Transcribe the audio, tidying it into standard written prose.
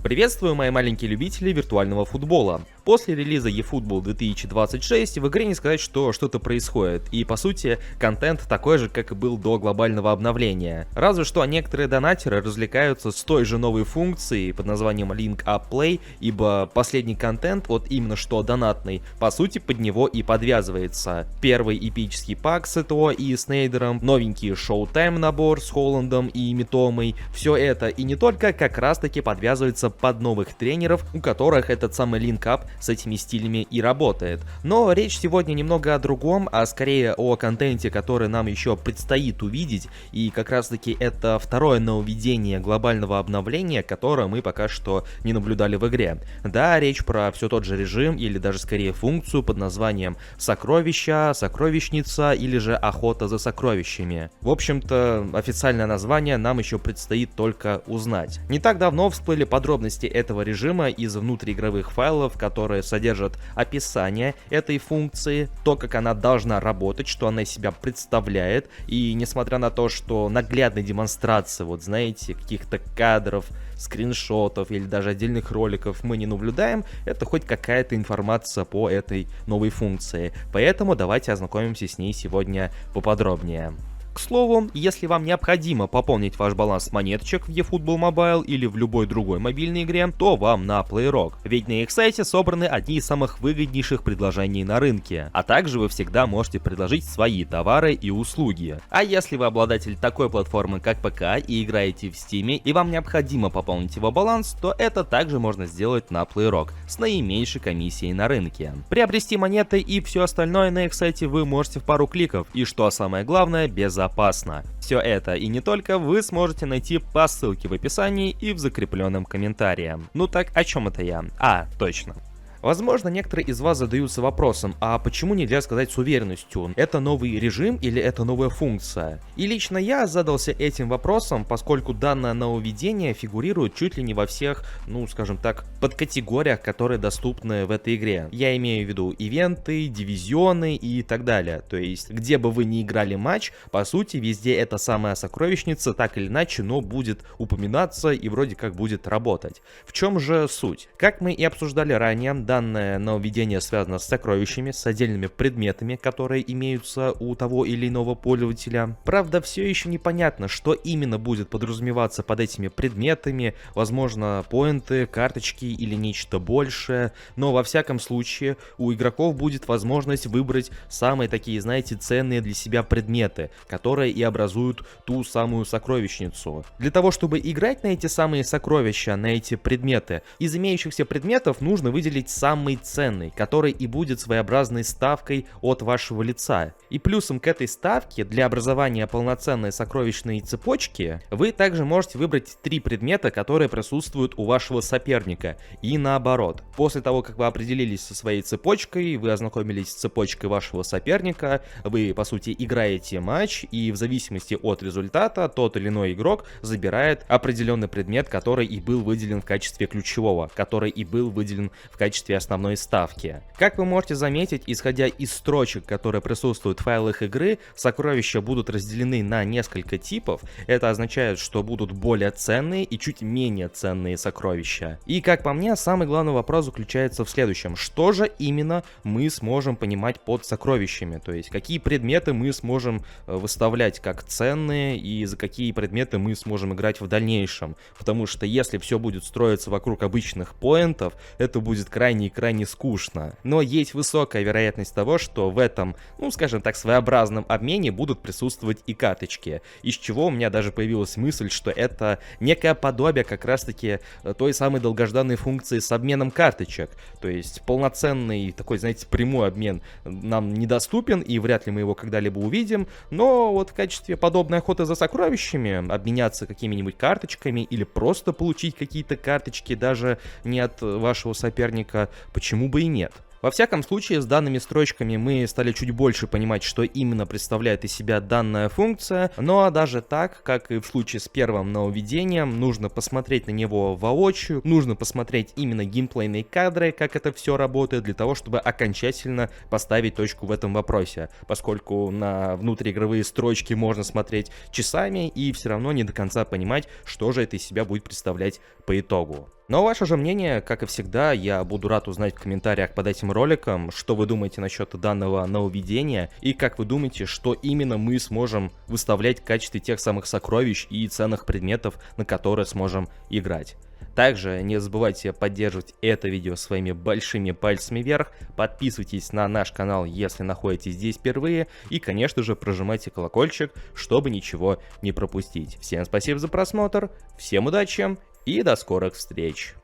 Приветствую, мои маленькие любители виртуального футбола. После релиза eFootball 2026 в игре не сказать, что что-то происходит, и по сути контент такой же, как и был до глобального обновления. Разве что некоторые донатеры развлекаются с той же новой функцией под названием Link Up Play, ибо последний контент, вот именно что донатный, по сути под него и подвязывается. Первый эпический пак с ЭТО и Снейдером, новенький Showtime набор с Холландом и Митомой, все это и не только как раз таки подвязывается под новых тренеров, у которых этот самый Link Up с этими стилями и работает. Но речь сегодня немного о другом, а скорее о контенте, который нам еще предстоит увидеть, и как раз таки это второе нововведение глобального обновления, которое мы пока что не наблюдали в игре. Да, речь про все тот же режим, или даже скорее функцию под названием сокровища, сокровищница или же охота за сокровищами. В общем-то, официальное название нам еще предстоит только узнать. Не так давно всплыли подробности этого режима из внутриигровых файлов, которые содержат описание этой функции, то, как она должна работать, что она из себя представляет, и несмотря на то, что наглядной демонстрации, вот знаете, каких-то кадров, скриншотов или даже отдельных роликов мы не наблюдаем, это хоть какая-то информация по этой новой функции. Поэтому давайте ознакомимся с ней сегодня поподробнее. К слову, если вам необходимо пополнить ваш баланс монеточек в eFootball Mobile или в любой другой мобильной игре, то вам на PlayRock, ведь на их сайте собраны одни из самых выгоднейших предложений на рынке, а также вы всегда можете предложить свои товары и услуги. А если вы обладатель такой платформы, как ПК, и играете в Steam, и вам необходимо пополнить его баланс, то это также можно сделать на PlayRock с наименьшей комиссией на рынке. Приобрести монеты и все остальное на их сайте вы можете в пару кликов, и что самое главное, безопасно. Все это и не только вы сможете найти по ссылке в описании и в закрепленном комментарии. Ну так, о чем это я? Точно. Возможно, некоторые из вас задаются вопросом, а почему нельзя сказать с уверенностью, это новый режим или это новая функция? И лично я задался этим вопросом, поскольку данное нововведение фигурирует чуть ли не во всех, скажем так, подкатегориях, которые доступны в этой игре. Я имею в виду ивенты, дивизионы и так далее. То есть, где бы вы ни играли матч, по сути, везде эта самая сокровищница так или иначе, но будет упоминаться и вроде как будет работать. В чем же суть? Как мы и обсуждали ранее, данное нововведение связано с сокровищами, с отдельными предметами, которые имеются у того или иного пользователя. Правда, все еще непонятно, что именно будет подразумеваться под этими предметами, возможно, поинты, карточки или нечто большее, но во всяком случае у игроков будет возможность выбрать самые такие, знаете, ценные для себя предметы, которые и образуют ту самую сокровищницу. Для того, чтобы играть на эти самые сокровища, на эти предметы, из имеющихся предметов нужно выделить самый ценный, который и будет своеобразной ставкой от вашего лица. И плюсом к этой ставке для образования полноценной сокровищной цепочки вы также можете выбрать 3 предмета, которые присутствуют у вашего соперника, и наоборот. После того, как вы определились со своей цепочкой, вы ознакомились с цепочкой вашего соперника, вы по сути играете матч, и в зависимости от результата тот или иной игрок забирает определенный предмет, который и был выделен в качестве ключевого, который и был выделен в качестве основной ставки. Как вы можете заметить, исходя из строчек, которые присутствуют в файлах игры, сокровища будут разделены на несколько типов. Это означает, что будут более ценные и чуть менее ценные сокровища. И как по мне, самый главный вопрос заключается в следующем: что же именно мы сможем понимать под сокровищами? То есть какие предметы мы сможем выставлять как ценные и за какие предметы мы сможем играть в дальнейшем? Потому что если все будет строиться вокруг обычных поинтов, это будет крайне скучно. Но есть высокая вероятность того, что в этом, скажем так, своеобразном обмене будут присутствовать и карточки. Из чего у меня даже появилась мысль, что это некое подобие как раз-таки той самой долгожданной функции с обменом карточек. То есть полноценный такой, знаете, прямой обмен нам недоступен, и вряд ли мы его когда-либо увидим. Но вот в качестве подобной охоты за сокровищами обменяться какими-нибудь карточками или просто получить какие-то карточки даже не от вашего соперника, почему бы и нет. Во всяком случае, с данными строчками мы стали чуть больше понимать, что именно представляет из себя данная функция, но даже так, как и в случае с первым нововведением, нужно посмотреть на него воочию, нужно посмотреть именно геймплейные кадры, как это все работает, для того, чтобы окончательно поставить точку в этом вопросе, поскольку на внутриигровые строчки можно смотреть часами и все равно не до конца понимать, что же это из себя будет представлять по итогу. Но ваше же мнение, как и всегда, я буду рад узнать в комментариях под этим роликом, что вы думаете насчет данного нововведения и как вы думаете, что именно мы сможем выставлять в качестве тех самых сокровищ и ценных предметов, на которые сможем играть. Также не забывайте поддерживать это видео своими большими пальцами вверх, подписывайтесь на наш канал, если находитесь здесь впервые, и, конечно же, прожимайте колокольчик, чтобы ничего не пропустить. Всем спасибо за просмотр, всем удачи и до скорых встреч!